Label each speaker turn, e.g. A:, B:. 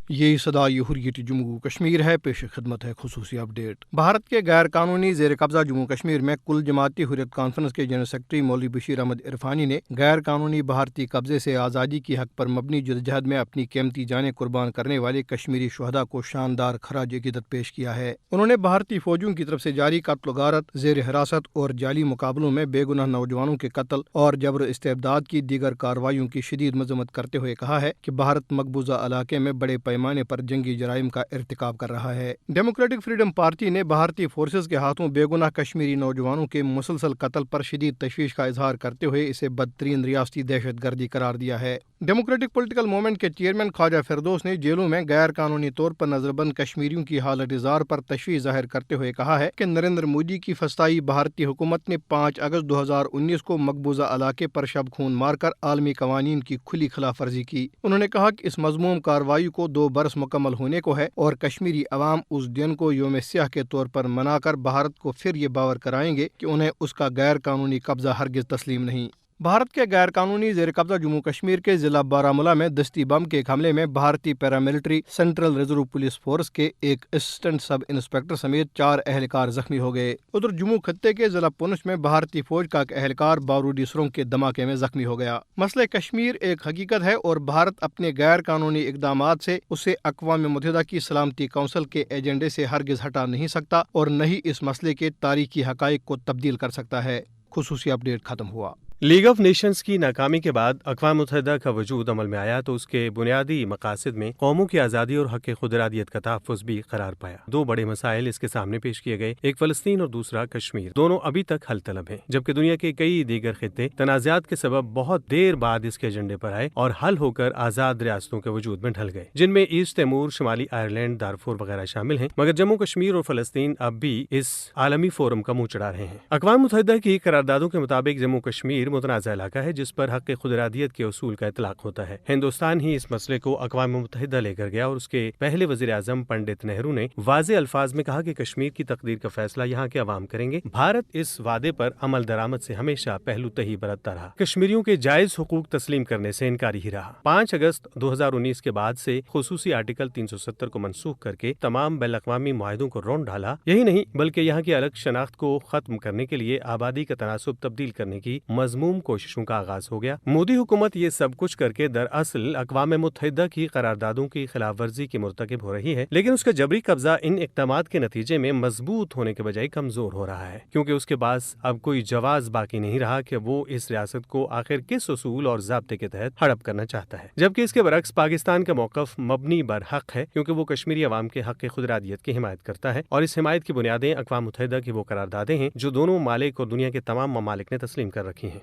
A: یہ صدا حریت جموں کشمیر ہے، پیش خدمت ہے خصوصی اپ ڈیٹ۔ بھارت کے غیر قانونی زیر قبضہ جموں کشمیر میں کل جماعتی حریت کانفرنس کے جنرل سیکرٹری مولوی بشیر احمد عرفانی نے غیر قانونی بھارتی قبضے سے آزادی کی حق پر مبنی جدوجہد میں اپنی قیمتی جانیں قربان کرنے والے کشمیری شہداء کو شاندار خراج عقیدت پیش کیا ہے۔ انہوں نے بھارتی فوجیوں کی طرف سے جاری قتل و غارت، زیر حراست اور جعلی مقابلوں میں بے گناہ نوجوانوں کے قتل اور جبر استبداد کی دیگر کارروائیوں کی شدید مذمت کرتے ہوئے کہا ہے کہ بھارت مقبوضہ علاقے میں بڑے پیمانے پر جنگی جرائم کا ارتکاب کر رہا ہے۔ ڈیموکریٹک فریڈم پارٹی نے بھارتی فورسز کے ہاتھوں بے گناہ کشمیری نوجوانوں کے مسلسل قتل پر شدید تشویش کا اظہار کرتے ہوئے اسے بدترین ریاستی دہشت گردی قرار دیا ہے۔ ڈیموکریٹک پولیٹیکل موومنٹ کے چیئرمین خواجہ فردوس نے جیلوں میں غیر قانونی طور پر نظر بند کشمیریوں کی حالت زار پر تشویش ظاہر کرتے ہوئے کہا ہے کہ نریندر مودی کی فسطائی بھارتی حکومت نے 5 اگست 2019 کو مقبوضہ علاقے پر شب خون مار کر عالمی قوانین کی کھلی خلاف ورزی کی۔ انہوں نے کہا کہ اس مذموم کارروائی کو 2 برس مکمل ہونے کو ہے اور کشمیری عوام اس دن کو یوم سیاہ کے طور پر منا کر بھارت کو پھر یہ باور کرائیں گے کہ انہیں اس کا غیر قانونی قبضہ ہرگز تسلیم نہیں۔ بھارت کے غیر قانونی زیر قبضہ جموں کشمیر کے ضلع بارامولہ میں دستی بم کے ایک حملے میں بھارتی paramilitary central reserve police force کے ایک اسسٹنٹ سب انسپکٹر سمیت 4 اہلکار زخمی ہو گئے۔ ادھر جموں خطے کے ضلع پونچھ میں بھارتی فوج کا ایک اہلکار بارودی سرنگ کے دھماکے میں زخمی ہو گیا۔ مسئلہ کشمیر ایک حقیقت ہے اور بھارت اپنے غیر قانونی اقدامات سے اسے اقوام متحدہ کی سلامتی کونسل کے ایجنڈے سے ہرگز ہٹا نہیں سکتا اور نہ ہی اس مسئلے کے تاریخی حقائق کو تبدیل کر سکتا ہے۔ خصوصی اپ ڈیٹ ختم ہوا۔
B: لیگ آف نیشنز کی ناکامی کے بعد اقوام متحدہ کا وجود عمل میں آیا تو اس کے بنیادی مقاصد میں قوموں کی آزادی اور حق خود ارادیت کا تحفظ بھی قرار پایا۔ 2 بڑے مسائل اس کے سامنے پیش کیے گئے، ایک فلسطین اور دوسرا کشمیر، دونوں ابھی تک حل طلب ہیں، جبکہ دنیا کے کئی دیگر خطے تنازعات کے سبب بہت دیر بعد اس کے ایجنڈے پر آئے اور حل ہو کر آزاد ریاستوں کے وجود میں ڈھل گئے، جن میں ایسٹ تیمور، شمالی آئرلینڈ، دارفور وغیرہ شامل ہیں، مگر جموں کشمیر اور فلسطین اب بھی اس عالمی فورم کا منہ چڑھا رہے ہیں۔ اقوام متحدہ کی قراردادوں کے مطابق جموں کشمیر متنازع علاقہ ہے جس پر حق خود ارادیت کے اصول کا اطلاق ہوتا ہے۔ ہندوستان ہی اس مسئلے کو اقوام متحدہ لے کر گیا اور اس کے پہلے وزیر اعظم پنڈت نہرو نے واضح الفاظ میں کہا کہ کشمیر کی تقدیر کا فیصلہ یہاں کے عوام کریں گے۔ بھارت اس وعدے پر عمل درآمد سے ہمیشہ پہلو تہی برتتا رہا، کشمیریوں کے جائز حقوق تسلیم کرنے سے انکاری ہی رہا۔ 5 اگست 2019 کے بعد سے خصوصی آرٹیکل 370 کو منسوخ کر کے تمام بین الاقوامی معاہدوں کو رون ڈالا۔ یہی نہیں بلکہ یہاں کی الگ شناخت کو ختم کرنے کے لیے آبادی کا تناسب تبدیل کرنے کی مذموم کوششوں کا آغاز ہو گیا۔ مودی حکومت یہ سب کچھ کر کے دراصل اقوام متحدہ کی قراردادوں کی خلاف ورزی کی مرتکب ہو رہی ہے، لیکن اس کا جبری قبضہ ان اقدامات کے نتیجے میں مضبوط ہونے کے بجائے کمزور ہو رہا ہے، کیونکہ اس کے پاس اب کوئی جواز باقی نہیں رہا کہ وہ اس ریاست کو آخر کس اصول اور ضابطے کے تحت ہڑپ کرنا چاہتا ہے، جبکہ اس کے برعکس پاکستان کا موقف مبنی بر حق ہے، کیونکہ وہ کشمیری عوام کے حق خود ارادیت کی حمایت کرتا ہے اور اس حمایت کی بنیادیں اقوام متحدہ کی وہ قراردادیں ہیں جو دونوں ممالک اور دنیا کے تمام ممالک نے تسلیم کر رکھی ہیں۔